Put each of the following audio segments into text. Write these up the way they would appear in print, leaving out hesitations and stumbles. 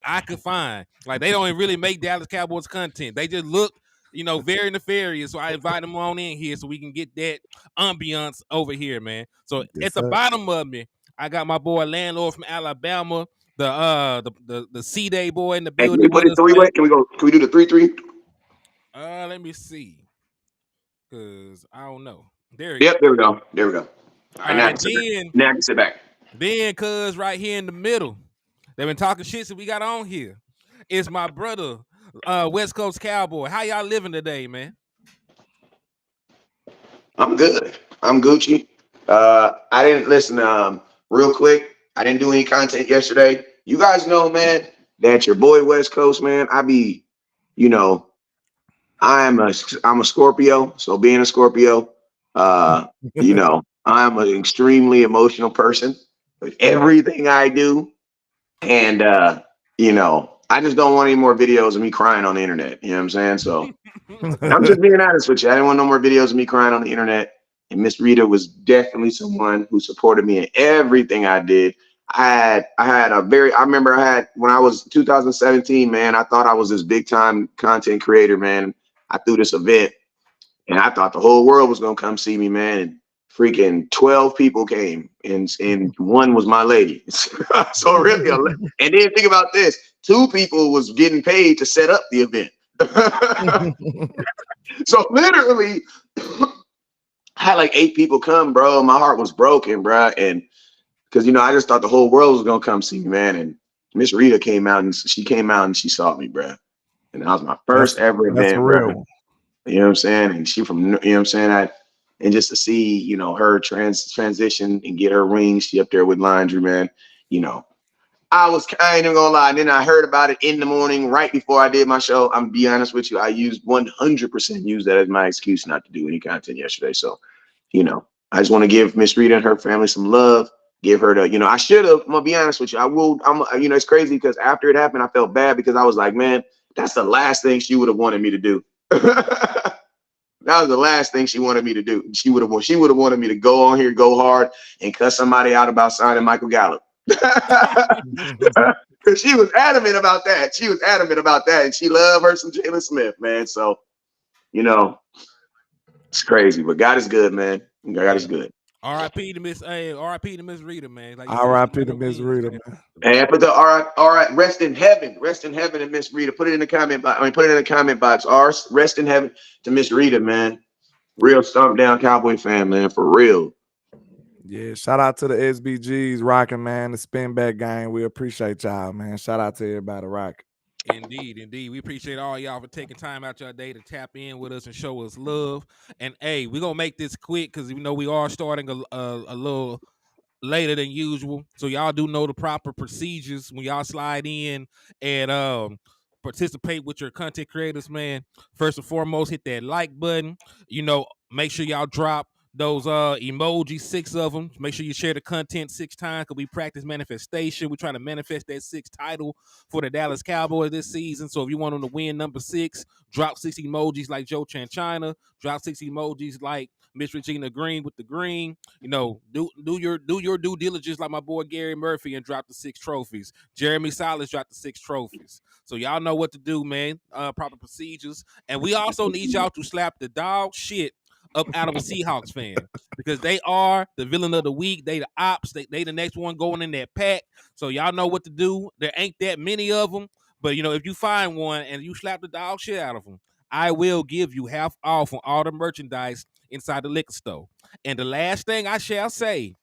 I could find. Like they don't even really make Dallas Cowboys content. They just look, very nefarious. So I invite them on in here so we can get that ambiance over here, man. So Yes, at the sir. bottom of me, I got my boy Landlord from Alabama, the C-Day boy in the Hey, can building we put with it us, three man. way? Can we do the 3-3? Let me see, cause I don't know. There you go. Yep, there we go. There we go. All All right, right, now I and can sit back. Now I can sit back. cuz right here in the middle, they've been talking shit since we got on here. It's my brother, West Coast Cowboy. How y'all living today, man? I'm good. I'm Gucci. I didn't listen. Real quick, I didn't do any content yesterday. You guys know, man, that your boy West Coast, man. You know, I'm a Scorpio. So being a Scorpio, I'm an extremely emotional person with everything I do, and I just don't want any more videos of me crying on the internet. You know what I'm saying? So. I'm just being honest with you. I didn't want no more videos of me crying on the internet. And Miss Rita was definitely someone who supported me in everything I did. I remember when I was 2017, man, I thought I was this big time content creator, man. I threw this event and I thought the whole world was going to come see me, man. And freaking 12 people came and one was my lady. So really, and then think about this. 2 people was getting paid to set up the event. So literally, I had like 8 people come, bro. My heart was broken, bro. And because I just thought the whole world was gonna come see me, man. And Miss Rita came out and she saw me, bro. And that was my first ever that's a event, bro. real one. You know what I'm saying? And she from, you know what I'm saying? And just to see, her transition and get her ring, she up there with Laundry, man. You know, I ain't even gonna lie. And then I heard about it in the morning, right before I did my show. I'm gonna be honest with you. I used 100% use that as my excuse not to do any content yesterday. So, I just want to give Miss Rita and her family some love. Give her I should have. I'm gonna be honest with you. It's crazy because after it happened, I felt bad because I was like, man, that's the last thing she would have wanted me to do. That was the last thing she wanted me to do. She would have wanted me to go on here, go hard, and cuss somebody out about signing Michael Gallup. Because she was adamant about that. And she loved her some Jalen Smith, man. So, it's crazy. But God is good, man. God is good. R.I.P. to Miss Rita, man. Like you said, she R.I.P. got to her Miss wings, Rita, man. man. And put the all right, rest in heaven, and Miss Rita. Put it in the comment box. Put it in the comment box. Rest in heaven to Miss Rita, man. Real stomp down Cowboy fan, man, for real. Yeah, shout out to the SBGs rocking, man. The spin back gang. We appreciate y'all, man. Shout out to everybody rocking. Indeed. We appreciate all y'all for taking time out your day to tap in with us and show us love. And hey, we're gonna make this quick because we are starting a little later than usual. So y'all do know the proper procedures when y'all slide in and participate with your content creators, man. First and foremost, hit that like button. Make sure y'all drop those emojis, 6 of them. Make sure you share the content 6 times because we practice manifestation. We're trying to manifest that 6th title for the Dallas Cowboys this season. So if you want them to win number 6, drop 6 emojis like Joe Chanchina, drop 6 emojis like Miss Regina Green with the green. Do your due diligence like my boy Gary Murphy and drop the 6 trophies. Jeremy Silas dropped the 6 trophies. So y'all know what to do, man. Proper procedures. And we also need y'all to slap the dog shit up out of a Seahawks fan because they are the villain of the week. They the ops. They the next one going in that pack. So y'all know what to do. There ain't that many of them. But, if you find one and you slap the dog shit out of them, I will give you half off on all the merchandise inside the liquor store. And the last thing I shall say,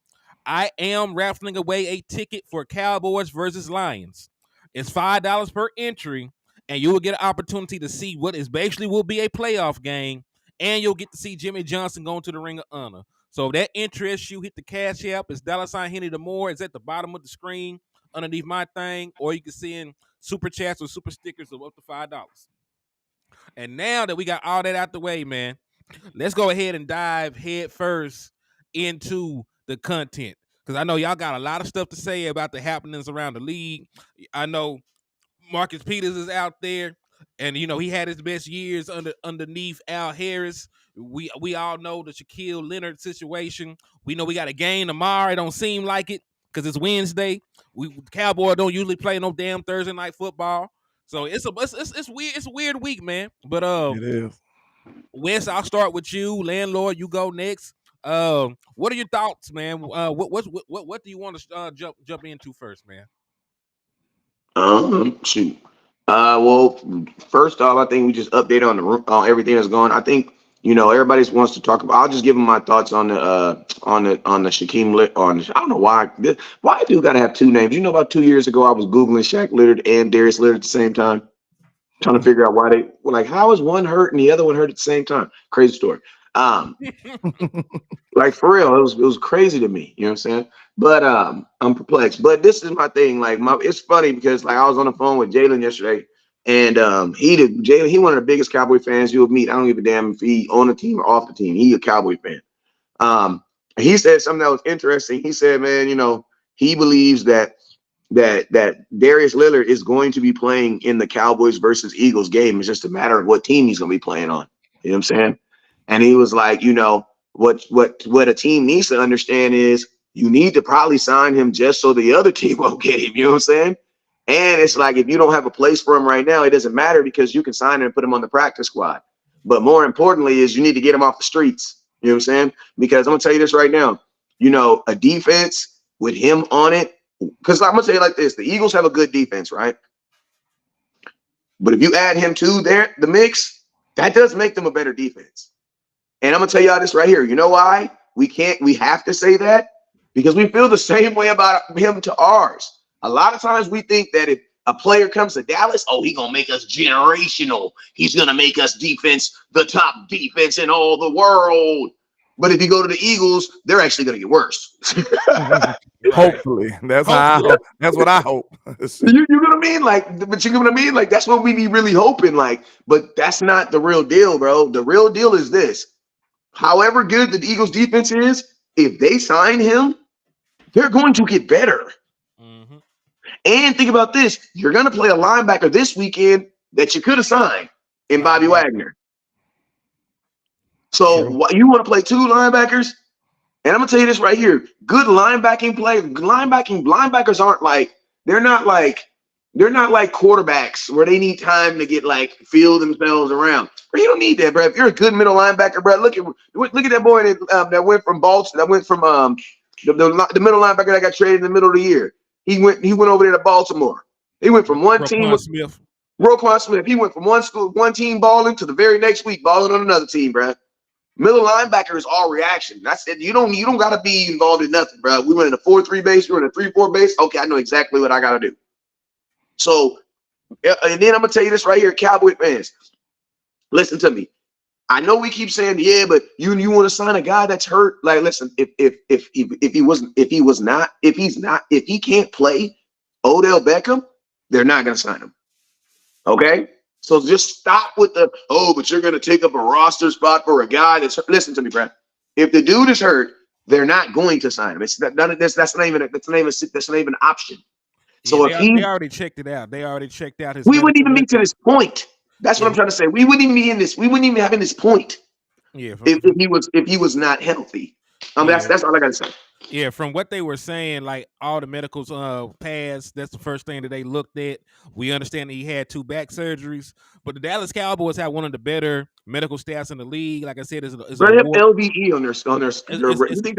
I am raffling away a ticket for Cowboys versus Lions. It's $5 per entry, and you will get an opportunity to see what is basically will be a playoff game, and you'll get to see Jimmy Johnson going to the Ring of Honor. So if that interests you, hit the Cash App. It's $ Henny the More. It's at the bottom of the screen underneath my thing, or you can send super chats or super stickers of up to $5. And now that we got all that out the way, man, let's go ahead and dive head first into the content. Because I know y'all got a lot of stuff to say about the happenings around the league. I know Marcus Peters is out there, and he had his best years underneath Al Harris. We all know the Shaquille Leonard situation. We know we got a game tomorrow. It don't seem like it because it's Wednesday. Cowboys don't usually play no damn Thursday night football, so it's weird. It's a weird week, man. But It is. Wes, I'll start with you. Landlord, you go next. What are your thoughts, man? What do you want to jump into first, man? Shoot. Well, first off, I think we just update on everything that's going. I think everybody wants to talk about. I'll just give them my thoughts on the Shaquille on. I don't know why I do gotta have two names. About 2 years ago, I was googling Shaq Leonard and Darius Leonard at the same time, trying to figure out why they were like, how is one hurt and the other one hurt at the same time? Crazy story. Like for real, it was crazy to me. You know what I'm saying? But I'm perplexed. But this is my thing. Like it's funny because like I was on the phone with Jalen yesterday, and he one of the biggest Cowboy fans you'll meet. I don't give a damn if he on the team or off the team. He a Cowboy fan. He said something that was interesting. He said, man, he believes that Darius Lillard is going to be playing in the Cowboys versus Eagles game. It's just a matter of what team he's going to be playing on. You know what I'm saying? And he was like, what a team needs to understand is you need to probably sign him just so the other team won't get him. You know what I'm saying? And it's like, if you don't have a place for him right now, it doesn't matter because you can sign him and put him on the practice squad. But more importantly is you need to get him off the streets. You know what I'm saying? Because I'm going to tell you this right now, a defense with him on it, because I'm going to say it like this. The Eagles have a good defense, right? But if you add him to the mix, that does make them a better defense. And I'm going to tell y'all this right here. You know why? We have to say that because we feel the same way about him to ours. A lot of times we think that if a player comes to Dallas, he's going to make us generational. He's going to make us the top defense in all the world. But if you go to the Eagles, they're actually going to get worse. Hopefully. That's what I hope. You know what I mean? But you know what I mean? Like, that's what we be really hoping. Like, but that's not the real deal, bro. The real deal is this. However good the Eagles defense is, if they sign him, they're going to get better. Mm-hmm. And think about this. You're going to play a linebacker this weekend that you could have signed in Bobby Wagner. So you want to play two linebackers? And I'm going to tell you this right here. Good linebackers aren't they're not like quarterbacks where they need time to get feel themselves around. Bro, you don't need that, bro. If you're a good middle linebacker, bro, look at that boy that went from Baltimore, that went from the middle linebacker that got traded in the middle of the year. He went over there to Baltimore. He went from one team with Roquan Smith. He went from one team balling to the very next week balling on another team, bro. Middle linebacker is all reaction. That's it. You don't got to be involved in nothing, bro. We went in a 4-3 base. We were in a 3-4 base. Okay, I know exactly what I got to do. So, and then I'm gonna tell you this right here, Cowboy fans. Listen to me. I know we keep saying, yeah, but you want to sign a guy that's hurt. Like, listen, if he can't play Odell Beckham, they're not gonna sign him. Okay, so just stop with but you're gonna take up a roster spot for a guy that's hurt. Listen to me, Brad. If the dude is hurt, they're not going to sign him. It's none of this. That's not even an option. So yeah, they already checked it out. They already checked out his. We wouldn't even be to this point. That's what I'm trying to say. We wouldn't even be in this. We wouldn't even have in this point. Yeah. If he was not healthy. That's all I gotta say. Yeah, from what they were saying, like all the medicals passed. That's the first thing that they looked at. We understand that he had 2 back surgeries, but the Dallas Cowboys have one of the better medical staffs in the league. Like I said, they have LVE on their. You think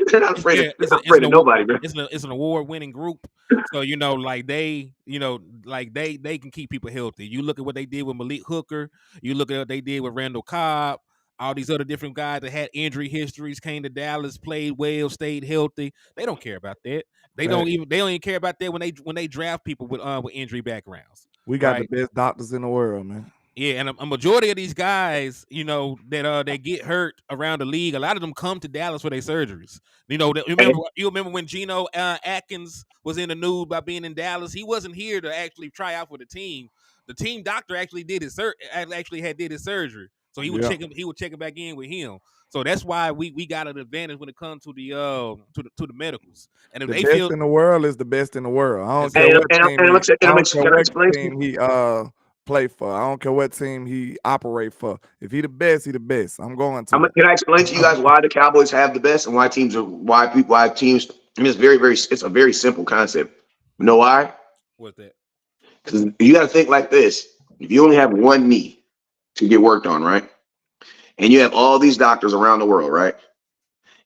they're not afraid of nobody, bro. It's an award-winning group, so they can keep people healthy. You look at what they did with Malik Hooker. You look at what they did with Randall Cobb. All these other different guys that had injury histories came to Dallas, played well, stayed healthy. They don't care about that. They don't even care about that when they draft people with injury backgrounds. We got the best doctors in the world, man. Yeah, and a majority of these guys, that get hurt around the league, a lot of them come to Dallas for their surgeries. You remember when Geno Atkins was in the news by being in Dallas? He wasn't here to actually try out for the team. The team doctor actually did his surgery. So he would check him. He would check it back in with him. So that's why we got an advantage when it comes to the medicals. And if the best in the world is the best in the world. I don't care what team he play for. I don't care what team he operate for. If he the best, he the best. I'm going to. Can I explain to you guys why the Cowboys have the best and why teams I mean, it's a very simple concept. You know why? What's that? Because you got to think like this. If you only have one knee to get worked on, right? And you have all these doctors around the world, right?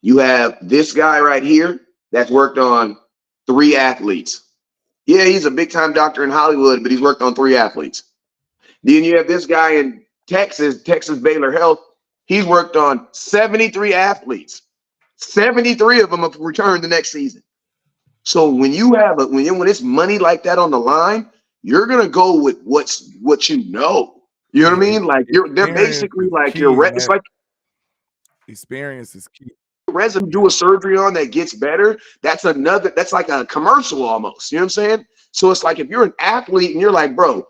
You have this guy right here that's worked on 3 athletes. Yeah, he's a big time doctor in Hollywood, but he's worked on 3 athletes. Then you have this guy in Texas Baylor Health. He's worked on 73 athletes. 73 of them have returned the next season. So when you have when it's money like that on the line, you're gonna go with what you know. You know what I mean? Like they're basically like it's like experience is key. Resin do a surgery on that gets better. That's like a commercial almost. You know what I'm saying? So it's like if you're an athlete and you're like, bro,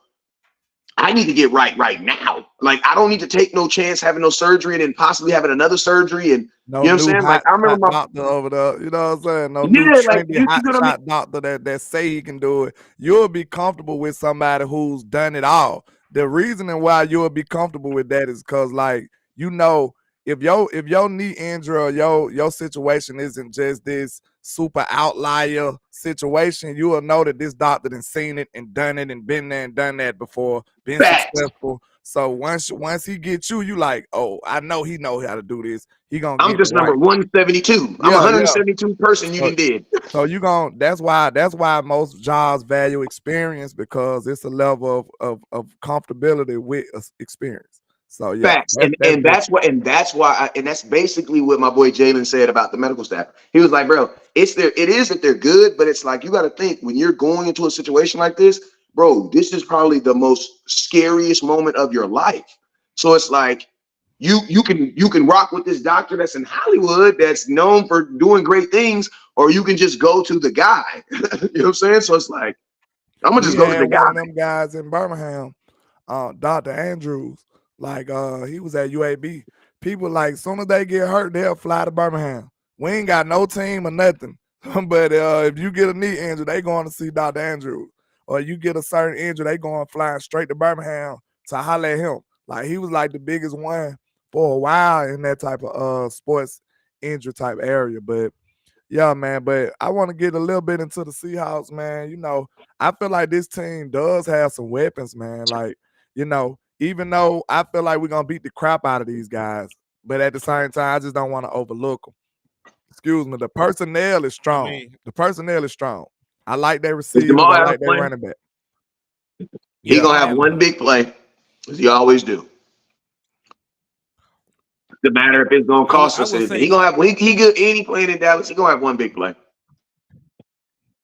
I need to get right now. Like I don't need to take no chance having no surgery and then possibly having another surgery. And no, you know what I'm saying? Like I remember my doctor over there. You know what I'm saying? No new trendy hot shot doctor that say he can do it. You'll be comfortable with somebody who's done it all. The reasoning why you'll be comfortable with that is because, like, you know, if your knee injury or your situation isn't just this super outlier situation, you will know that this doctor done seen it and done it and been there and done that before, been successful. So once he gets you, you like, oh, I know he know how to do this. He gonna. I'm just number 172. I'm 172 person you did. So you gonna. That's why most jobs value experience, because it's a level of comfortability with experience. So yeah, facts, and that's why that's basically what my boy Jalen said about the medical staff. He was like, bro, it is that they're good, but it's like you got to think when you're going into a situation like this, bro, this is probably the most scariest moment of your life. So it's like you can rock with this doctor that's in Hollywood that's known for doing great things, or you can just go to the guy. You know what I'm saying? So it's like I'm gonna just go to the guy. One of them guys in Birmingham, Dr. Andrews. Like he was at UAB. People like soon as they get hurt, they'll fly to Birmingham. We ain't got no team or nothing. But if you get a knee injury, they going to see Dr. Andrews. Or you get a certain injury, they going flying straight to Birmingham to holler at him. Like he was like the biggest one for a while in that type of sports injury type area. But yeah, man. But I want to get a little bit into the Seahawks, man. You know, I feel like this team does have some weapons, man. Like, you know, even though I feel like we're going to beat the crap out of these guys, but at the same time, I just don't want to overlook them. Excuse me. The personnel is strong. The personnel is strong. I like their receivers. I like their running back. He's going to have one big play, as he always do. No matter if it's going to cost us anything. He going to have, he good any playing in Dallas, he going to have one big play.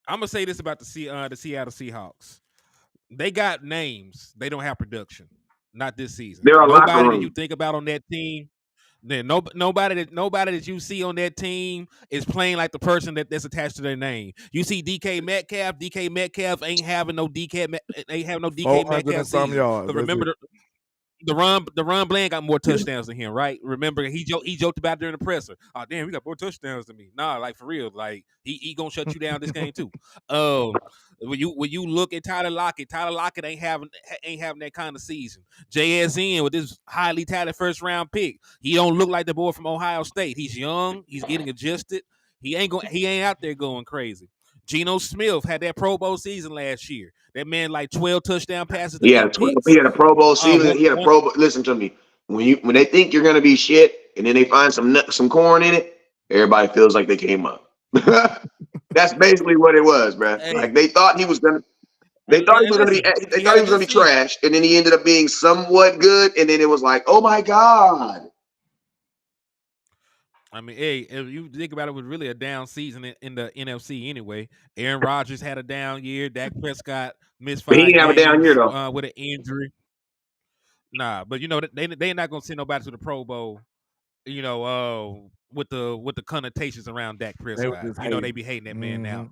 I'm going to say this about the Seattle Seahawks. They got names. They don't have production. Not this season. Nobody that you think about on that team, then nobody that you see on that team is playing like the person that's attached to their name. You see DK Metcalf. DK Metcalf ain't having no DK Metcalf season. But remember the Ron Bland got more touchdowns than him, right? Remember he joked about it during the presser. Oh damn, we got more touchdowns than me. Nah, like for real, like he gonna shut you down this game too. When you look at Tyler Lockett ain't having that kind of season. JSN with this highly touted first round pick, he don't look like the boy from Ohio State. He's young, he's getting adjusted. He ain't out there going crazy. Geno Smith had that Pro Bowl season last year. That man like 12 touchdown passes. He had a Pro Bowl season. He had a Pro Bowl. Listen to me. When they think you're gonna be shit, and then they find some corn in it, everybody feels like they came up. That's basically what it was, bro. Hey. Like they thought he was gonna. They thought he was gonna be trash, and then he ended up being somewhat good, and then it was like, oh my god. I mean, hey, if you think about it, it was really a down season in the NFC anyway. Aaron Rodgers had a down year. Dak Prescott missed 5 games. He didn't have a down year though with an injury. Nah, but you know they're not gonna send nobody to the Pro Bowl. You know, with the connotations around Dak Prescott. You know they be hating that man now.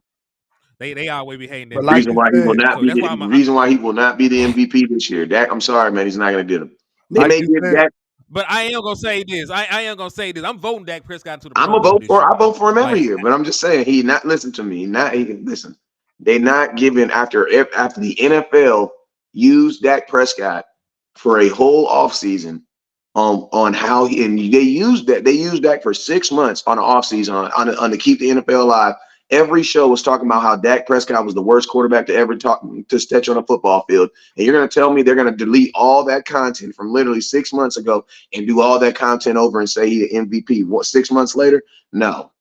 They always be hating that. The reason why he will not be the MVP this year. Dak, I'm sorry, man, he's not gonna get him. They may give Dak. But I am gonna say this. I am gonna say this. I'm voting Dak Prescott to the. I vote for him every year. But I'm just saying he not listen to me. Listen. They not giving after the NFL used Dak Prescott for a whole offseason on how they used Dak for 6 months on an offseason on to keep the NFL alive. every show was talking about how Dak Prescott was the worst quarterback to ever to stretch on a football field. And you're going to tell me they're going to delete all that content from literally 6 months ago and do all that content over and say he's an MVP? What, 6 months later? No,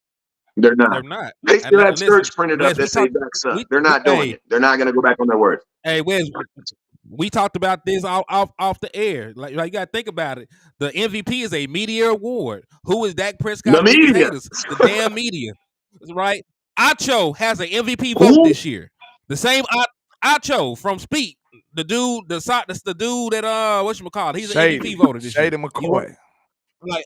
they're not. They're not. They still have Listen, shirts printed up Wes, we that say talked. Dak sucks. We They're not doing hey it. They're not going to go back on their word. hey Wes, we talked about this off the air. Like you got to think about it. The MVP is a media award. Who is Dak Prescott? The media. Haters? The damn media, right? Acho has an MVP vote Who? this year. The same Acho from Speak, the dude that whatchamacallit, he's an MVP voter this year. Shady McCoy. Like,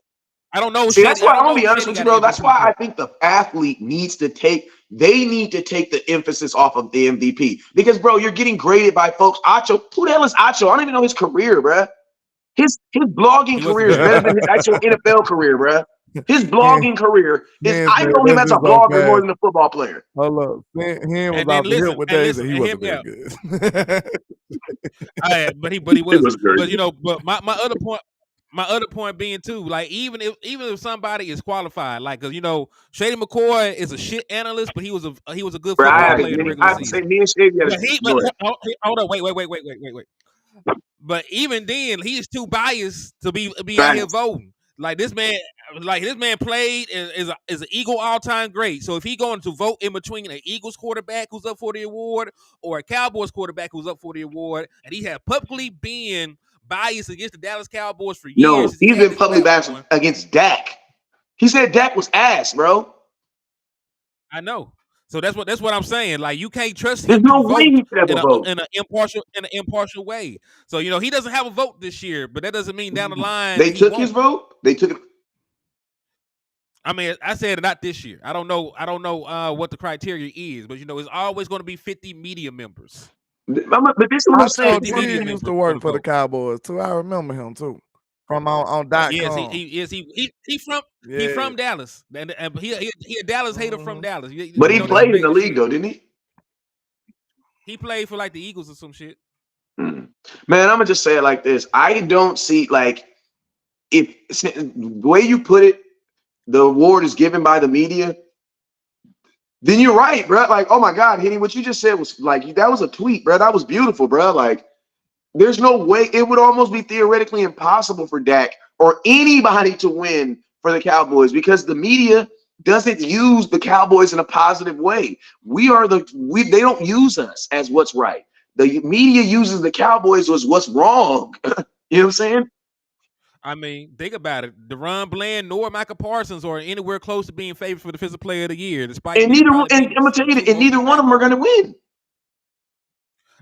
I don't know. See, that's why I'm gonna be honest Shady with you, got bro. an That's MVP why I vote. think the athlete needs to take the emphasis off of the MVP. Because, bro, you're getting graded by folks. Acho, who the hell is Acho? I don't even know his career, bro. His blogging career is better than his actual NFL career, bro. His blogging career is, I know him as a blogger more than a football player. Hold up. He was And off then the hip listen, with and Days, listen, and he and wasn't hear very me good. but he was. was great. But you know, but my other point being too, like even if somebody is qualified, like, cause you know Shady McCoy is a shit analyst, but he was a good Bro, football player in the I regular have to say, season. me and Shady. But hold on, wait. But even then, he is too biased to be out here voting. Like this man played is an Eagle all-time great. So if he going to vote in between an Eagles quarterback who's up for the award or a Cowboys quarterback who's up for the award, and he had publicly been biased against the Dallas Cowboys for years. No, he's been publicly biased against Dak. He said Dak was ass, bro. I know. So that's what I'm saying. Like, you can't trust him. There's no way he could have a vote in an impartial way. So you know he doesn't have a vote this year, but that doesn't mean down the line they took his vote. They took it. I mean, I said not this year. I don't know what the criteria is, but you know it's always going to be 50 media members. But this is what I'm saying. He used to work for the Cowboys too. I remember him too. From on .com. Yes, he from Dallas, and he a Dallas hater from Dallas. But he played in the league though, didn't he? He played for like the Eagles or some shit. Man, I'm gonna just say it like this. I don't see, like, if the way you put it, the award is given by the media. Then you're right, bro. Like, oh my God, Henny, what you just said was like, that was a tweet, bro. That was beautiful, bro. Like, there's no way. It would almost be theoretically impossible for Dak or anybody to win for the Cowboys because the media doesn't use the Cowboys in a positive way. They don't use us as what's right. The media uses the Cowboys as what's wrong. You know what I'm saying? I mean, think about it. DeRon Bland nor Micah Parsons are anywhere close to being favored for the Defensive Player of the Year, despite. And I'm gonna tell you, and neither one of them are gonna win.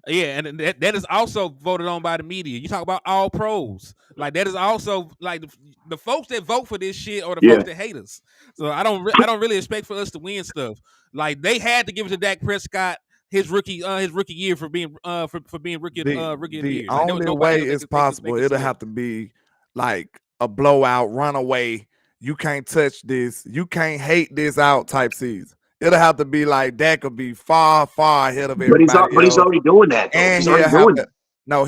Yeah, and that is also voted on by the media. You talk about all pros, like that is also like the folks that vote for this shit or the folks that hate us. So I don't really expect for us to win stuff. Like they had to give it to Dak Prescott his rookie year for being rookie of the year. The only way it's possible, it'll have to be like a blowout, runaway. You can't touch this. You can't hate this out type season. It'll have to be like Dak will be far, far ahead of everybody. But he's already doing that. Though. And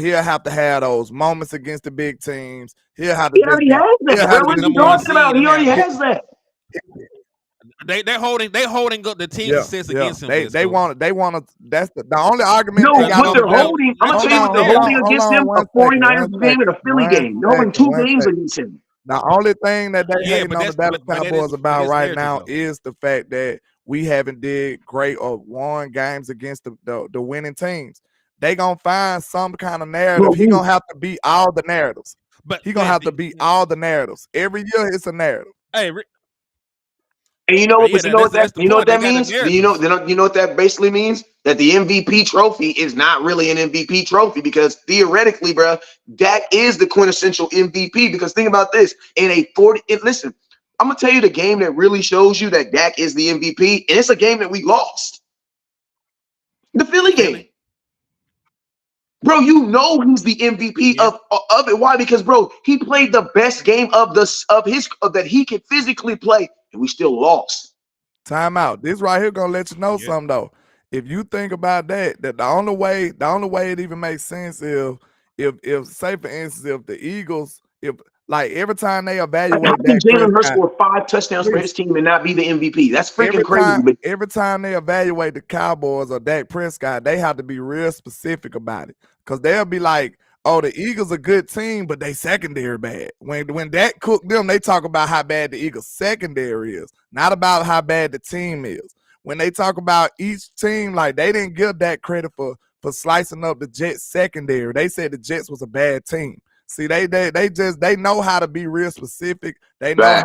he'll have to have those moments against the big teams. He already has that. What are you talking about? He already has that. They're holding the team success against him. They want to. That's the only argument. No, what they're holding. I'm gonna tell you what they're holding against him: a 49ers game and a Philly game. They're holding 2 games against him. The only thing that they hating on the Dallas Cowboys about right now is the fact that we haven't did great or won games against the winning teams. They gonna find some kind of narrative. He gonna have to beat all the narratives. But he gonna have to beat all the narratives. Every year it's a narrative. Hey, and you know what? You know what that means? You know what that basically means? That the MVP trophy is not really an MVP trophy because theoretically, bro, Dak is the quintessential MVP. Because think about this: listen, I'm gonna tell you the game that really shows you that Dak is the MVP, and it's a game that we lost. The Philly game. Bro, you know he's the MVP of it. Why? Because, bro, he played the best game that he could physically play, and we still lost. Time out. This right here gonna let you know something though. If you think about that the only way it even makes sense if say for instance if the Eagles, if Like every time they Like, how evaluate can Dak Jalen Hurts Prescott, score 5 touchdowns for his team and not be the MVP? That's freaking crazy. But every time they evaluate the Cowboys or Dak Prescott, they have to be real specific about it. Cause they'll be like, oh, the Eagles a good team, but they secondary bad. When Dak cooked them, they talk about how bad the Eagles secondary is, not about how bad the team is. When they talk about each team, like they didn't give Dak credit for slicing up the Jets secondary. They said the Jets was a bad team. See, they know how to be real specific. They know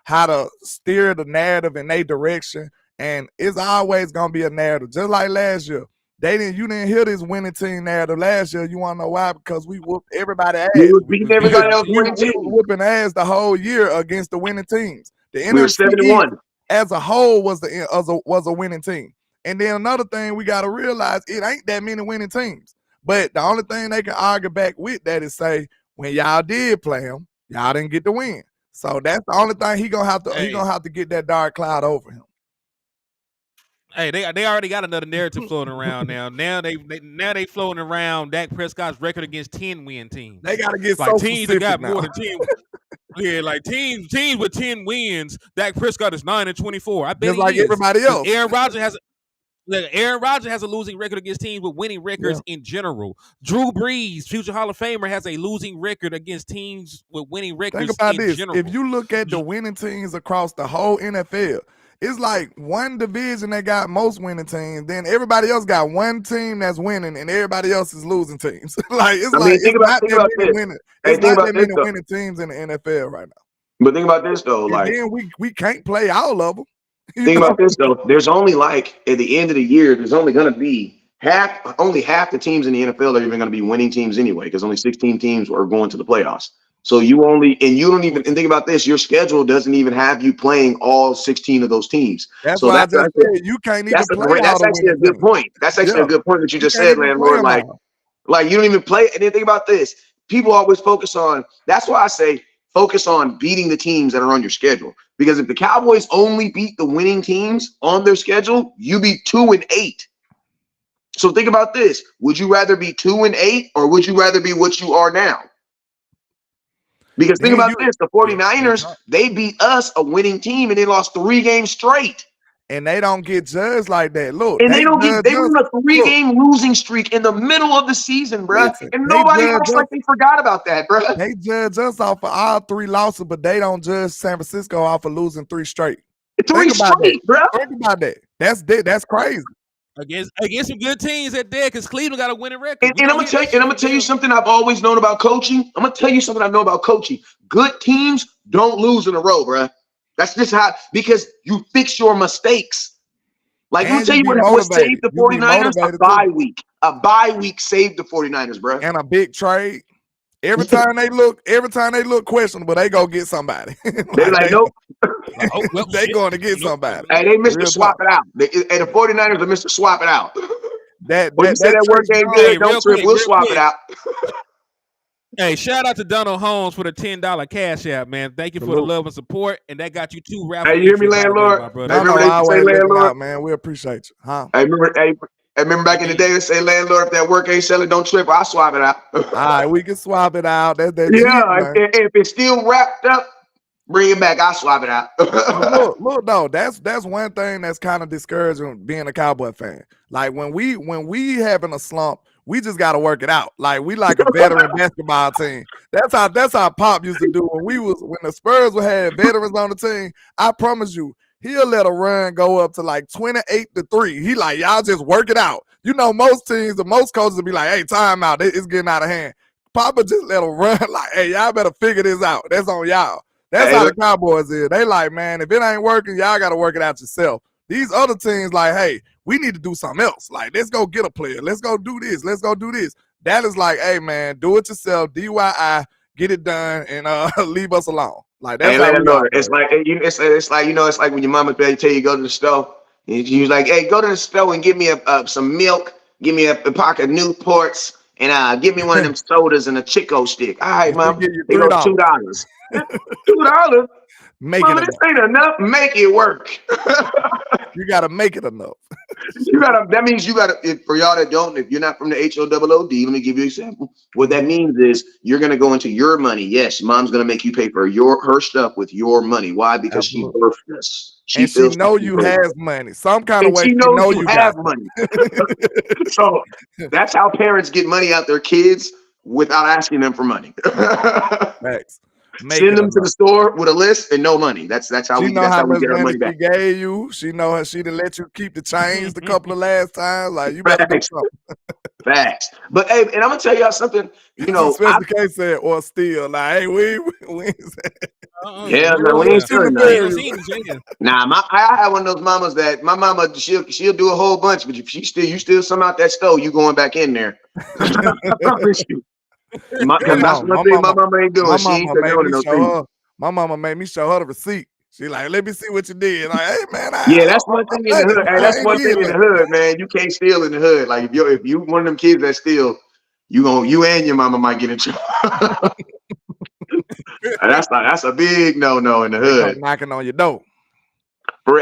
how to steer the narrative in their direction, and it's always gonna be a narrative. Just like last year, you didn't hear this winning team narrative last year. You want to know why? Because we whooped everybody ass. we were beating everybody else winning We team. were whooping ass the whole year against the winning teams. The We were NFC 7-1 as a whole was a winning team. And then another thing we got to realize, it ain't that many winning teams. But the only thing they can argue back with that is say, when y'all did play them, y'all didn't get the win. So that's the only thing he gonna have to get that dark cloud over him. Hey, they already got another narrative floating around now. Now they floating around Dak Prescott's record against 10-win teams. They gotta get like so teams specific that got now. more than 10. Yeah, like teams with 10 wins. Dak Prescott is 9-24. I bet just like everybody else. Aaron Rodgers has a losing record against teams with winning records in general. Drew Brees, future Hall of Famer, has a losing record against teams with winning records. Think about in this. general. If you look at the winning teams across the whole NFL, it's like one division that got most winning teams. Then everybody else got one team that's winning, and everybody else is losing teams. Think about this. It's not that many winning teams in the NFL right now. But think about this though, and like then we can't play all of them. Think about this though. There's only like at the end of the year, there's only going to be half the teams in the NFL are even going to be winning teams anyway, because only 16 teams are going to the playoffs. So you don't even think about this. Your schedule doesn't even have you playing all 16 of those teams. That's why I just said you can't even play. That's actually a good point. That's actually a good point that you just said, landlord. Like you don't even play. And then think about this. People always focus on. That's why I say focus on beating the teams that are on your schedule. Because if the Cowboys only beat the winning teams on their schedule, you be 2-8. So think about this. Would you rather be 2-8 or would you rather be what you are now? Because think about this. The 49ers, they beat us, a winning team, and they lost 3 games straight. And they don't get judged like that. Look, and they were on a 3-game losing streak in the middle of the season, bro. And nobody acts like they forgot about that, bro. They judge us off of all 3 losses, but they don't judge San Francisco off of losing 3 straight. Think about that. That's crazy. Against some good teams at there, because Cleveland got a winning record. And I'm gonna tell you something I've always known about coaching. I'm gonna tell you something I know about coaching. Good teams don't lose in a row, bro. That's just how, because you fix your mistakes. Like, let me tell you what saved the 49ers. A bye week saved the 49ers, bro. And a big trade. Every time they look questionable, they go get somebody. They're like, nope. They going to get somebody. Hey, they missed swap it out. The 49ers are Mr. Swap it out. When you say that word ain't good, don't trip. We'll swap it out. Hey, shout out to Donald Holmes for the $10 cash app, man. Thank you for the love and support, and that got you 2 raffles. Hey, you hear me, landlord? Remember they say landlord, man. We appreciate you, huh? Hey, remember back in the day they say, landlord, if that work ain't selling, don't trip. I'll swap it out. All right, we can swap it out. If it's still wrapped up, bring it back. I'll swap it out. look, though, that's one thing that's kind of discouraging being a Cowboy fan. Like when we having a slump, we just got to work it out. Like we like a veteran basketball team. That's how Pop used to do when the Spurs would have veterans on the team. I promise you, he'll let a run go up to like 28-3. He like, y'all just work it out. You know, most teams, most coaches will be like, hey, time out. It's getting out of hand. Papa just let a run like, hey, y'all better figure this out. That's on y'all. That's how the Cowboys is. They like, man, if it ain't working, y'all got to work it out yourself. These other teams like, hey, we need to do something else. Like, let's go get a player. Let's go do this. Let's go do this. That is like, hey, man, do it yourself. DIY, get it done, and leave us alone. Like that's how we are. It's like when your mama tell you go to the store. And she was like, hey, go to the store and give me some milk, give me a pack of Newports, and give me one of them sodas and a Chico stick. All right, mom. They go $2. $2. Make Mama, it this enough. ain't enough. Make it work. You gotta make it enough. That means you gotta, for y'all that don't, if you're not from the HOOOD, let me give you an example. What that means is you're gonna go into your money. Yes, mom's gonna make you pay for her stuff with your money. Why? Because Absolutely. she birthed us. And she feels know like you has money. Some kind of and way she she knows know you you have got money. So that's how parents get money out their kids without asking them for money. facts. Make Send it them to the enough. store with a list and no money. That's how She we know how much get our money money she back. gave you. She know her. She done let you keep the change a couple of last times. Like you better do Facts, something. facts. But hey, and I'm gonna tell y'all something. You know, Especially case said or still. Like hey, we yeah, You no, we don't, ain't put you in the stealing you nothing. ain't gonna burial. see him in jail. Nah, I have one of those mamas that my mama she'll do a whole bunch, but if you still some out that stove, you going back in there. I promise you. Because that's one thing my mama ain't doing. My She ain't mama taking made on me no show things. her. My mama made me show her the receipt. She like, let me see what you did. Like, hey man, Yeah, that's one thing in the hood. Hey, that's I ain't one thing did in the nothing. hood, man. You can't steal in the hood. Like if you one of them kids that steal, you and your mama might get in trouble. That's a big no in the They come hood. knocking on your door. For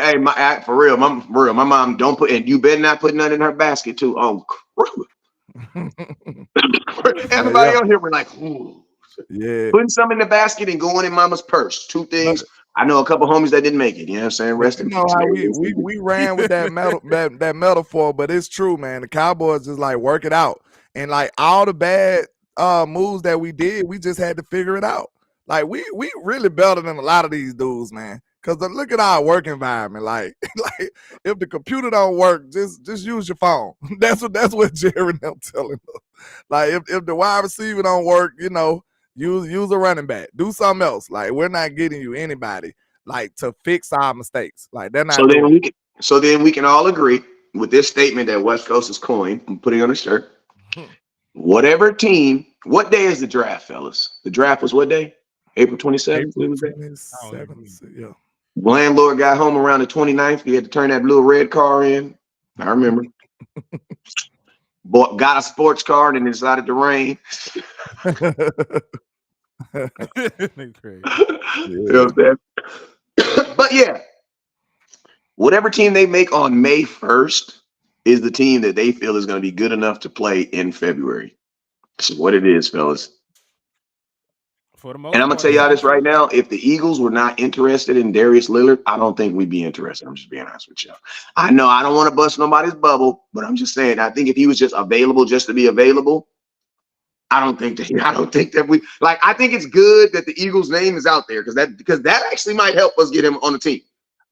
real, my mom don't put, and you better not put none in her basket too. Oh, everybody Yeah, on here were like, ooh. yeah. Putting some in the basket and going in mama's purse. Two But things. I know a couple homies that didn't make it. You know what I'm saying? but Rest you in know peace, how man. we ran with that that metaphor, but it's true, man. The Cowboys just like work it out. And like all the bad moves that we did, we just had to figure it out. Like we really better than a lot of these dudes, man. Cause look at our work environment. Like, like if the computer don't work, just use your phone. That's what Jerry and them telling us. Like if the wide receiver don't work, you know, use a running back. Do something else. Like we're not getting you anybody like to fix our mistakes. Like they're So not then doing we can all agree with this statement that West Coast has coined. I'm putting on a shirt. it. Whatever team, what day is the draft, fellas? The draft was what day? April 27th. April I don't even 27th. Yeah. Landlord got home around the 29th. He had to turn that little red car in. I remember. Got a sports card and decided to rain. Crazy. You know what I'm saying? But yeah, whatever team they make on May 1st is the team that they feel is going to be good enough to play in February. This is what it is, fellas. For the And most I'm gonna part, tell that's y'all been this right true. now: if the Eagles were not interested in Darius Lillard, I don't think we'd be interested. I'm just being honest with you. I know I don't want to bust nobody's bubble, but I'm just saying. I think if he was just available, just to be available, I don't think that we like. I think it's good that the Eagles' name is out there because that actually might help us get him on the team.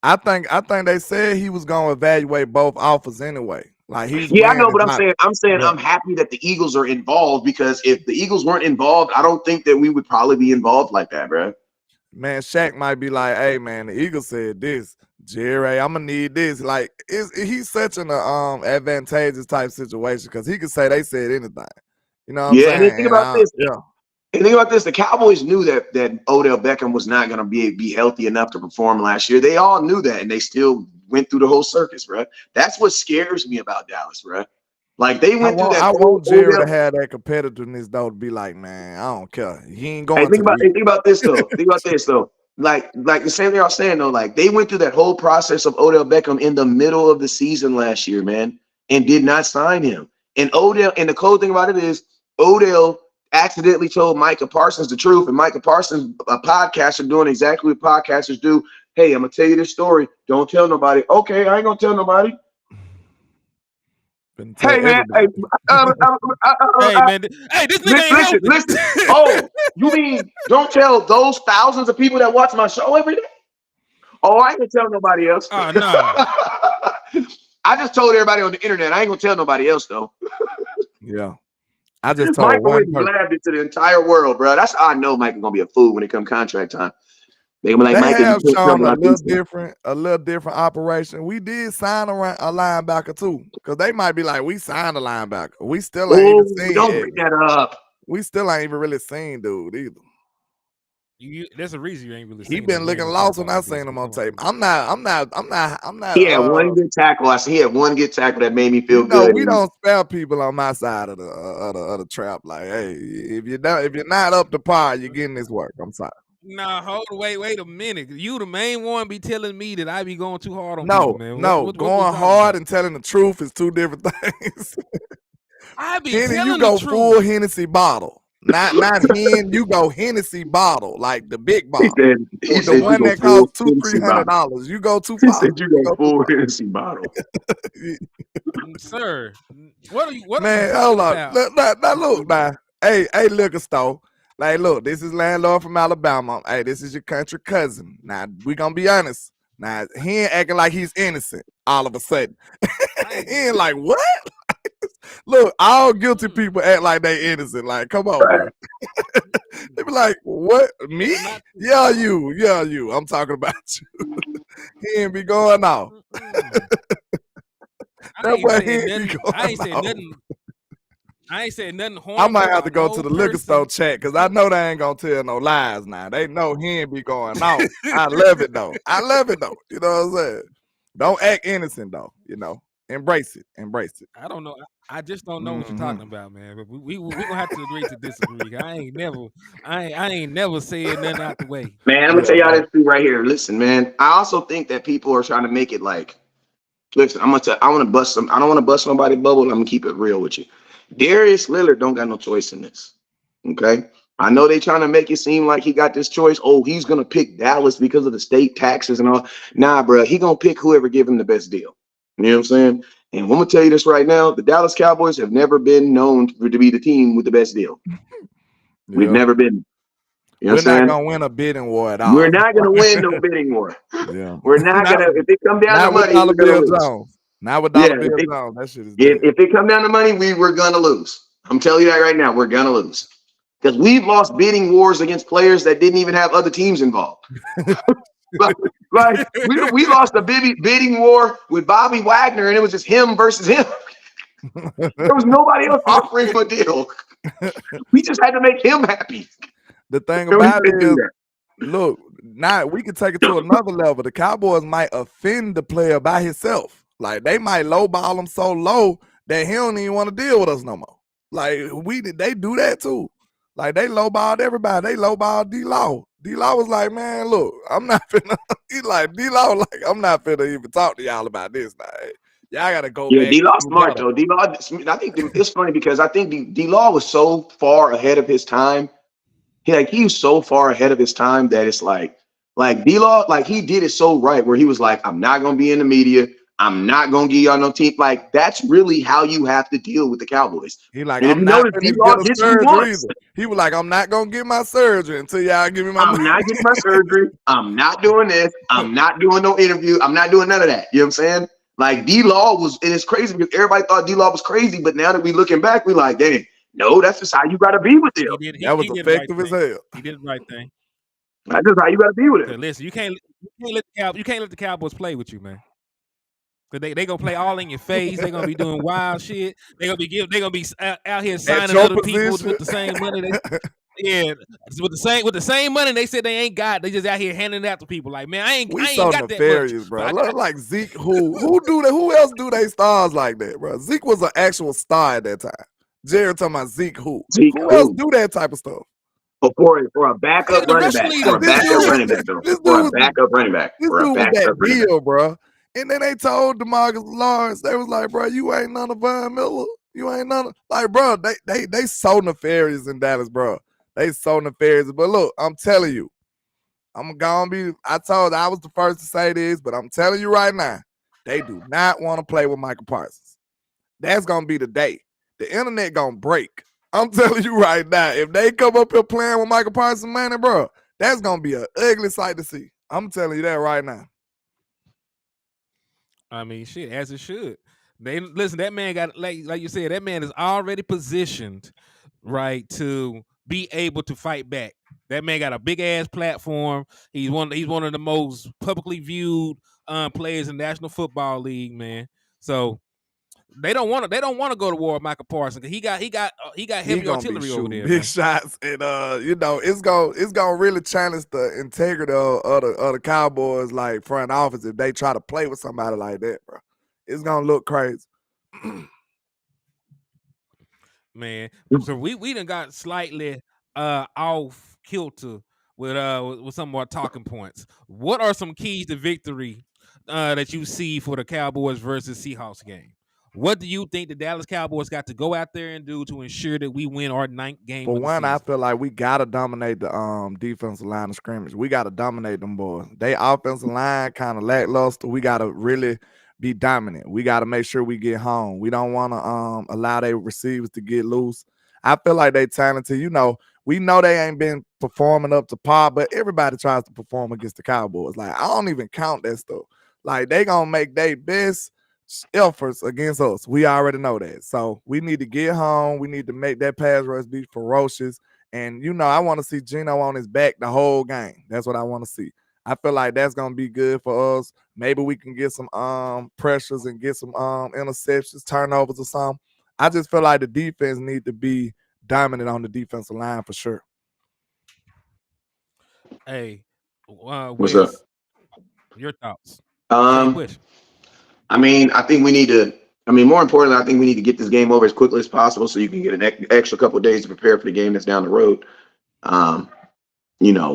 I think they said he was gonna evaluate both offers anyway. Like he's Yeah, I weighing know, his but options. Yeah. I'm happy that the Eagles are involved because if the Eagles weren't involved, I don't think that we would probably be involved like that, bro. Man, Shaq might be like, hey man, the Eagles said this. Jerry, I'm gonna need this. Like he's such an advantageous type situation because he could say they said anything. You know what I'm Yeah, and then saying? think And about this. yeah. And think about this: the Cowboys knew that Odell Beckham was not going to be healthy enough to perform last year. They all knew that, and they still went through the whole circus, bro. That's what scares me about Dallas, bro. Like they went through that I whole want Jerry Odell. to have that competitiveness though to be like, man, I don't care. He ain't Hey, going to the Eagles. think about this though. Think about this though. Like the same thing I was saying though. Like they went through that whole process of Odell Beckham in the middle of the season last year, man, and did not sign him. And Odell, and the cool thing about it is Odell accidentally told Micah Parsons the truth, and Micah Parsons, a podcaster, doing exactly what podcasters do. Hey, I'm gonna tell you this story. Don't tell nobody. Okay, I ain't gonna tell nobody. Been tell Hey man, everybody. Hey man, hey, this nigga ain't listen. healthy. Oh, you mean don't tell those thousands of people that watch my show every day? Oh, I ain't gonna tell nobody else. Oh no. I just told everybody on the internet. I ain't gonna tell nobody else though. Yeah. I just told Michael one went and person. blabbed it to the entire world, bro. That's how I know Michael's gonna be a fool when it comes contract time. They gonna be like, They Michael, you have can't tell shown me how to do stuff. a little different operation. We did sign a linebacker too, because they might be like, we signed a linebacker. We still ain't even Oh, seen don't bring Evans. that up. We still ain't even really seen dude either. There's a reason you ain't really He seen him. been We ain't looking gonna talk lost when about I like this, seen him but on come on. tape. I'm not. He had one good tackle. I see he had one good tackle that made me feel You know, good. we don't spare people on my side of the trap. Like, hey, if you're not up to par, you're getting this work. I'm sorry. Nah, wait a minute. You the main one be telling me that I be going too hard on people, man. No, What we going talking hard about? and telling the truth is two different things. I be Henny, you telling the go full truth. Hennessy bottle. Not hen, you go Hennessy bottle, like the big He bottle. said The you one go that full costs Hennessy bottle. $200-$300. You go too He far. said you go full Hennessy bottle. Sir, what are you Man, talking hold on. about? Now look, now. Hey, liquor store. Like, look, this is landlord from Alabama. Hey, this is your country cousin. Now, we gonna be honest. Now, he ain't acting like he's innocent all of a sudden. He ain't like, what? Look, all guilty people act like they innocent. Like, come on, bro. They be like, what? Me? Yeah, you. I'm talking about you. He ain't be going off. I ain't said nothing. I ain't said nothing harmful. I might have to go no to the liquor store chat because I know they ain't gonna tell no lies now. They know he ain't be going off. I love it though. You know what I'm saying? Don't act innocent though. You know, embrace it. I don't know. I just don't know what you're talking about, man. But we gonna have to agree to disagree. I ain't never said nothing out the way. Man, I'm gonna tell y'all this too right here. Listen, man. I also think that people are trying to make it like, listen, I want to bust some. I don't want to bust nobody's bubble. I'm gonna keep it real with you. Darius Lillard don't got no choice in this. Okay. I know they trying to make it seem like he got this choice. Oh, he's gonna pick Dallas because of the state taxes and all. Nah, bro, he gonna pick whoever give him the best deal. You know what I'm saying? And I'm gonna tell you this right now: the Dallas Cowboys have never been known to be the team with the best deal. Yeah. We've never been. You know We're not gonna win a bidding war at all. We're not gonna win no bidding war. Yeah. We're not gonna. If it come down to money, Dollar we're gonna Bill lose. Jones. Not with Dollar Bill Jones. That shit is dead. If it come down to money, we're gonna lose. I'm telling you that right now. We're gonna lose because we've lost bidding wars against players that didn't even have other teams involved. like we lost a bidding war with Bobby Wagner, and it was just him versus him. There was nobody else offering him a deal. We just had to make him happy. The thing about it is, look, now we can take it to another level. The Cowboys might offend the player by himself. Like they might lowball him so low that he don't even want to deal with us no more. Like they do that too. Like they lowballed everybody. They lowballed D-Law. D-Law was like, man, look, I'm not finna. He's like, D-Law, like, I'm not finna even talk to y'all about this now. Y'all gotta go back. D-Law smart though. D-Law, I think it's funny because I think D-Law was so far ahead of his time. He was so far ahead of his time that it's like D-Law, like he did it so right where he was like, I'm not gonna be in the media. I'm not gonna give y'all no team. Like that's really how you have to deal with the Cowboys. He like, and I'm not gonna get a surgery either. He was like, I'm not gonna get my surgery until y'all give me my money. I'm not getting my surgery. I'm not doing this. I'm not doing no interview. I'm not doing none of that. You know what I'm saying? Like D-Law was, and it's crazy because everybody thought D-Law was crazy, but now that we looking back, we like, dang, no, that's just how you gotta be with them. That was effective as hell. He did the right thing. That's just how you gotta be with it. Listen, you can't let the Cowboys play with you, man. Cause they gonna play all in your face. They gonna be doing wild shit. They gonna be out here signing other people with the same money. With the same money they said they ain't got. They just out here handing it out to people. Like, man, I ain't got that much, bro. Like Zeke, who do that? Who else do they stars like that, bro? Zeke was an actual star at that time. Jared talking about Zeke, who else do that type of stuff? For a backup running back. For a backup running back, though. For a backup running back. This dude was that deal, bro. And then they told DeMarcus Lawrence, they was like, bro, you ain't none of Von Miller. You ain't none of, like, bro, they so nefarious in Dallas, bro. They so nefarious. But look, I'm telling you, I was the first to say this, but I'm telling you right now, they do not want to play with Micah Parsons. That's going to be the day. The internet going to break. I'm telling you right now, if they come up here playing with Micah Parsons, man, bro, that's going to be an ugly sight to see. I'm telling you that right now. I mean, shit, as it should. Listen, that man got, like you said, that man is already positioned, right, to be able to fight back. That man got a big ass platform. He's one of the most publicly viewed players in the National Football League, man. So they don't want to go to war with Micah Parsons. He got heavy artillery over there. Big shots, and it's gonna really challenge the integrity of the Cowboys like front office if they try to play with somebody like that, bro. It's gonna look crazy. Man, so we done got slightly off kilter with some more talking points. What are some keys to victory that you see for the Cowboys versus Seahawks game? What do you think the Dallas Cowboys got to go out there and do to ensure that we win our 9th game For of the one, I season? feel like we gotta dominate the defensive line of scrimmage. We gotta dominate them boys. They offensive line kind of lackluster. We gotta really be dominant. We gotta make sure we get home. We don't want to allow their receivers to get loose. I feel like they talented. We know they ain't been performing up to par, but everybody tries to perform against the Cowboys. Like, I don't even count that stuff. Like, they gonna make their best efforts against us. We already know that. So we need to get home. We need to make that pass rush be ferocious. And I want to see Geno on his back the whole game. That's what I want to see. I feel like that's gonna be good for us. Maybe we can get some pressures and get some interceptions, turnovers or something. I just feel like the defense need to be dominant on the defensive line for sure. Hey, What's Wes, up? your thoughts? Same Um, question. I mean, I think we need to. I mean, more importantly, I think we need to get this game over as quickly as possible so you can get an extra couple of days to prepare for the game that's down the road. Um,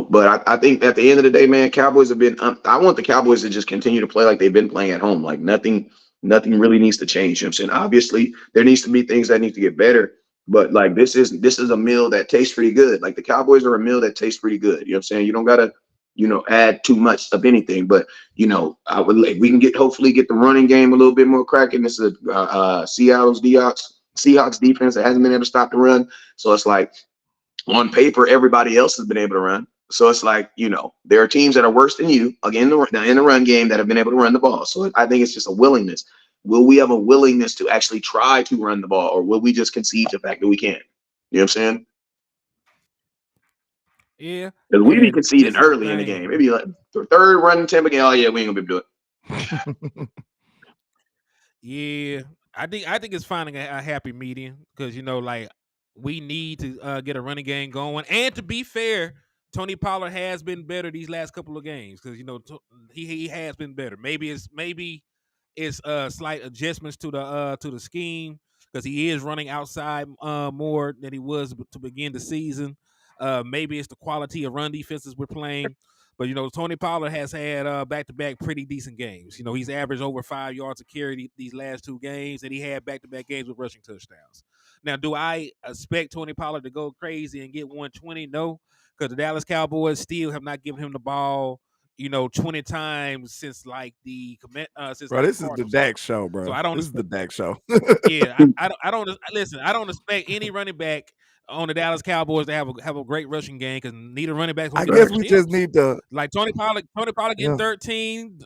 but I think at the end of the day, man, Cowboys have been. I want the Cowboys to just continue to play like they've been playing at home. Like nothing really needs to change. You know what I'm saying? Obviously, there needs to be things that need to get better. But like this is a meal that tastes pretty good. Like the Cowboys are a meal that tastes pretty good. You know what I'm saying? You don't gotta, add too much of anything. But I would like we can hopefully get the running game a little bit more cracking. This is Seattle's Seahawks defense that hasn't been able to stop the run. So it's like on paper, everybody else has been able to run. So it's like, there are teams that are worse than you again in the run game that have been able to run the ball. So I think it's just a willingness. Will we have a willingness to actually try to run the ball, or will we just concede the fact that we can't? You know what I'm saying? Yeah. Because we be And conceding this is the early in the thing. game. Maybe like the third running tempo again. Oh yeah, we ain't gonna be able to do it. Yeah, I think it's finding a happy medium because like we need to get a running game going. And to be fair, Tony Pollard has been better these last couple of games because he has been better. Maybe it's slight adjustments to the scheme because he is running outside more than he was to begin the season. Maybe it's the quality of run defenses we're playing. But Tony Pollard has had back-to-back pretty decent games. He's averaged over 5 yards a carry these last 2 games, and he had back-to-back games with rushing touchdowns. Now, do I expect Tony Pollard to go crazy and get 120? No, because the Dallas Cowboys still have not given him the ball, 20 times since like the Bro, this is the Cardinals Dak game. show, bro. So I don't This is the expect. Dak show. Yeah, I don't listen. I don't expect any running back on the Dallas Cowboys to have a great rushing game because neither running back I will get guess 30 we just attempts. need to. Like Tony Pollard getting Yeah. 13.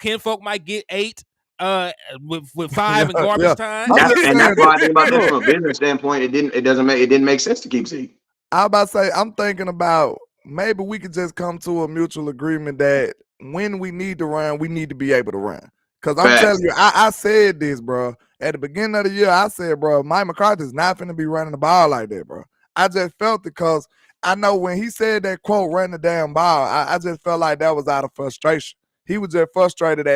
Ken Folk might get 8. With 5 Yeah, in garbage yeah. time. I'm just And that's saying. why I think about that Look, from a business standpoint. It didn't make sense to keep Zeke. I was about to say, I'm thinking about maybe we could just come to a mutual agreement that when we need to run, we need to be able to run. Because I'm Facts. telling you, I said this, bro. At the beginning of the year, I said, bro, Mike McCarthy's not finna be running the ball like that, bro. I just felt it because I know when he said that quote, run the damn ball, I just felt like that was out of frustration. He was just frustrated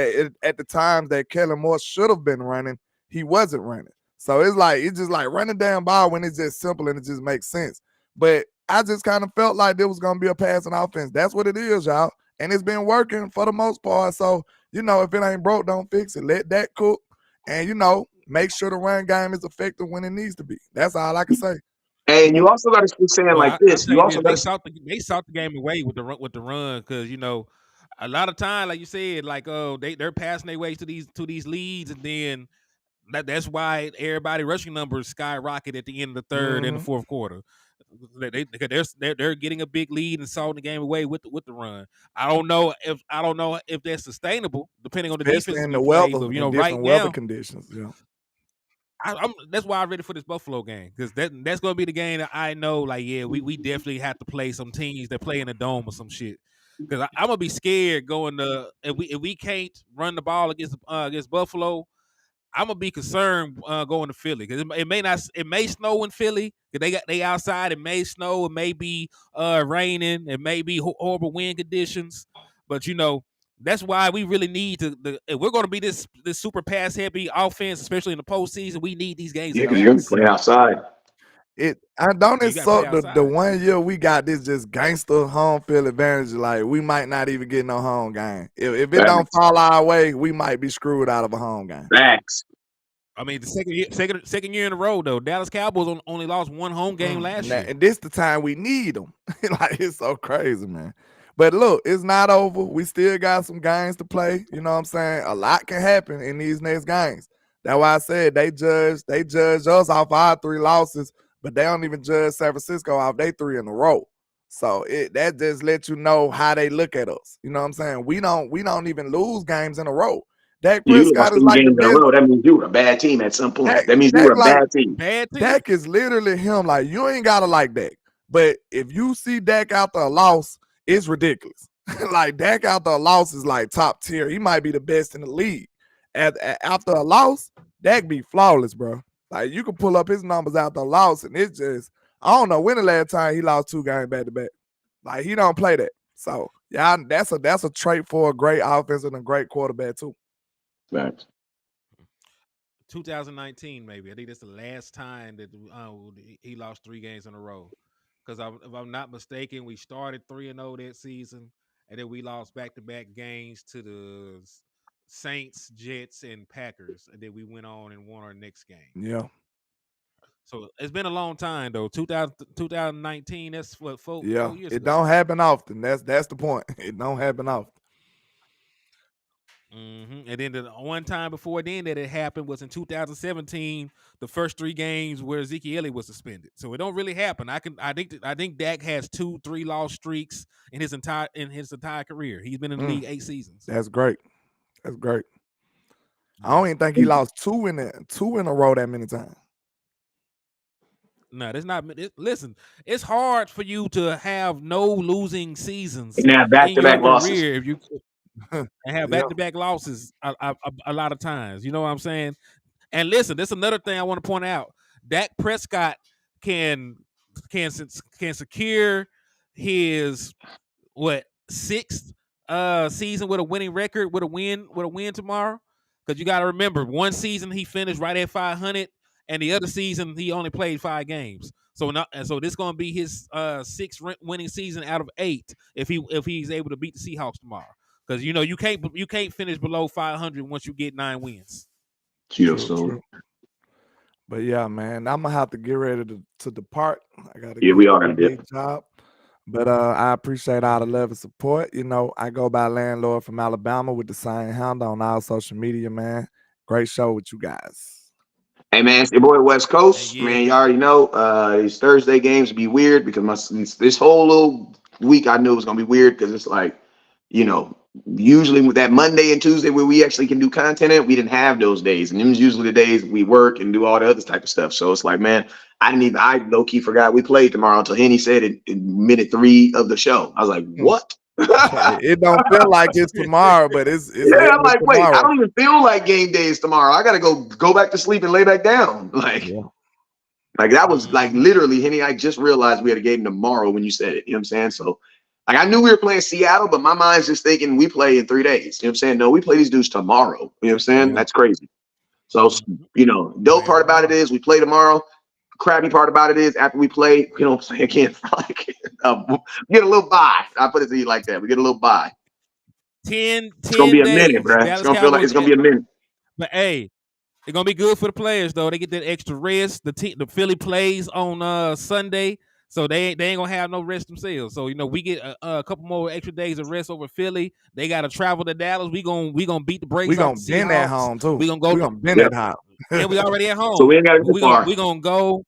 at the times that Kellen Moore should have been running, he wasn't running. So it's just like run the damn ball when it's just simple and it just makes sense. But I just kind of felt like there was going to be a passing offense. That's what it is, y'all. And it's been working for the most part. So, if it ain't broke, don't fix it. Let that cook. And, make sure the run game is effective when it needs to be. That's all I can say. And you also got to keep saying Well, like I'll this. tell You you also this: got they sought the game away with the run because a lot of time, like you said, like they're passing their way to these leads, and then that's why everybody rushing numbers skyrocket at the end of the third and the fourth quarter. They're getting a big lead and sawing the game away with the run. I don't know if that's sustainable, depending on the Especially defenses in we the play. weather, But in right different weather now, conditions. Yeah. that's why I'm ready for this Buffalo game because that's gonna be the game that I know. Like, yeah, we definitely have to play some teams that play in a dome or some shit. Because I'm gonna be scared going to if we can't run the ball against Buffalo. I'm gonna be concerned going to Philly because it may snow in Philly because they outside. It may snow. It may be raining. It may be horrible wind conditions. But that's why we really need if we're going to be this super pass heavy offense, especially in the postseason. We need these games yeah, at our because you're gonna be house. playing outside. I don't You gotta play insult the outside. 1 year we got this just gangster home field advantage. Like we might not even get no home game. If it don't Facts. fall our way, we might be screwed out of a home game. Facts. I mean, the second year in a row though, Dallas Cowboys only lost one home game last year. And this the time we need them. Like it's so crazy, man. But look, it's not over. We still got some games to play. You know what I'm saying? A lot can happen in these next games. That's why I said they judge us off our 3 losses, but they don't even judge San Francisco off they 3 in a row. So that just lets you know how they look at us. You know what I'm saying? We don't even lose games in a row. Dak You lost Prescott is 3 like the games in a best. row. That means you were a bad team at some point. That means you Dak were a bad team. Bad team. Dak is literally him. Like you ain't gotta like Dak, but if you see Dak after a loss, it's ridiculous. Like Dak after a loss is like top tier. He might be the best in the league. After a loss, Dak be flawless, bro. Like you can pull up his numbers after a loss, and it's just I don't know when the last time he lost 2 games back to back. Like he don't play that. So yeah, that's a trait for a great offense and a great quarterback too. Facts. 2019, maybe. I think that's the last time that he lost 3 games in a row. Because if I'm not mistaken, we started 3-0 that season, and then we lost back-to-back games to the Saints, Jets, and Packers, and then we went on and won our next game. Yeah. So it's been a long time though. 2019. That's what 4 years it ago. don't happen often. That's the point. It don't happen often. And then the one time before then that it happened was in 2017, the first 3 games where Ezekiel Elliott was suspended. So it don't really happen. I think Dak has 2-3 loss streaks in his entire career. He's been in the league 8 seasons. That's great. That's great. I don't even think he lost 2 in a row that many times. No, that's not. Listen, it's hard for you to have no losing seasons And now in your back-to-back losses. career if you and have back-to-back losses a lot of times. You know what I'm saying? And listen, this is another thing I want to point out. Dak Prescott can secure his 6th season with a winning record with a win tomorrow. Because you got to remember, one season he finished right at 500, and the other season he only played 5 games. So this is going to be his 6th winning season out of 8 if he's able to beat the Seahawks tomorrow. Because you can't finish below 500 once you get 9 wins. True. But yeah, man, I'm gonna have to get ready to depart. I gotta we are gonna do job. But I appreciate all the love and support. You know, I go by Landlord from Alabama with the same handle on all social media, man. Great show with you guys. Hey man, it's your boy West Coast. Man, you already know these Thursday games be weird because this whole little week I knew it was gonna be weird because it's like, usually with that Monday and Tuesday where we actually can do content in, we didn't have those days. And them was usually the days we work and do all the other type of stuff. So it's like, man, I low-key forgot we played tomorrow until Henny said it in minute 3 of the show. I was like, what? It don't feel like it's tomorrow, but it's yeah, I'm like, tomorrow. wait, I don't even feel like game day is tomorrow. I gotta go back to sleep and lay back down. Like that was like literally, Henny, I just realized we had a game tomorrow when you said it. You know what I'm saying? So like I knew we were playing Seattle, but my mind's just thinking we play in 3 days. You know what I'm saying? No, we play these dudes tomorrow. You know what I'm saying? That's crazy. So, dope part about it is we play tomorrow. Crappy part about it is after we play, we don't play again for like get a little bye. I put it to you like that. We get a little bye. 10 It's gonna be a days. minute, bro. It's gonna feel like it's gonna be a minute. But hey, it's gonna be good for the players though. They get that extra rest. The Philly plays on Sunday. So they ain't gonna have no rest themselves. So we get a couple more extra days of rest over Philly. They gotta travel to Dallas. We gonna beat the brakes. We gonna bend at home too. We gonna bend at home. And we already at home. So we ain't gotta go far. We gonna go.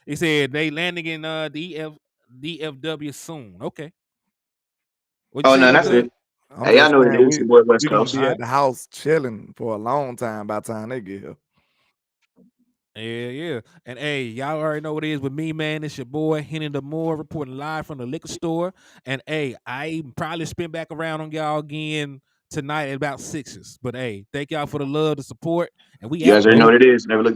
He said they landing in DFW soon. Okay. Oh no, that's it. Hey, I know what it is. Your boy West Coast. We're gonna be at the house chilling for a long time by the time they get here. Yeah. And hey, y'all already know what it is with me, man. It's your boy Henny the Moore reporting live from the liquor store. And hey, I probably spin back around on y'all again tonight at about 6. But hey, thank y'all for the love, the support. And we you guys already know what it is. Never look down.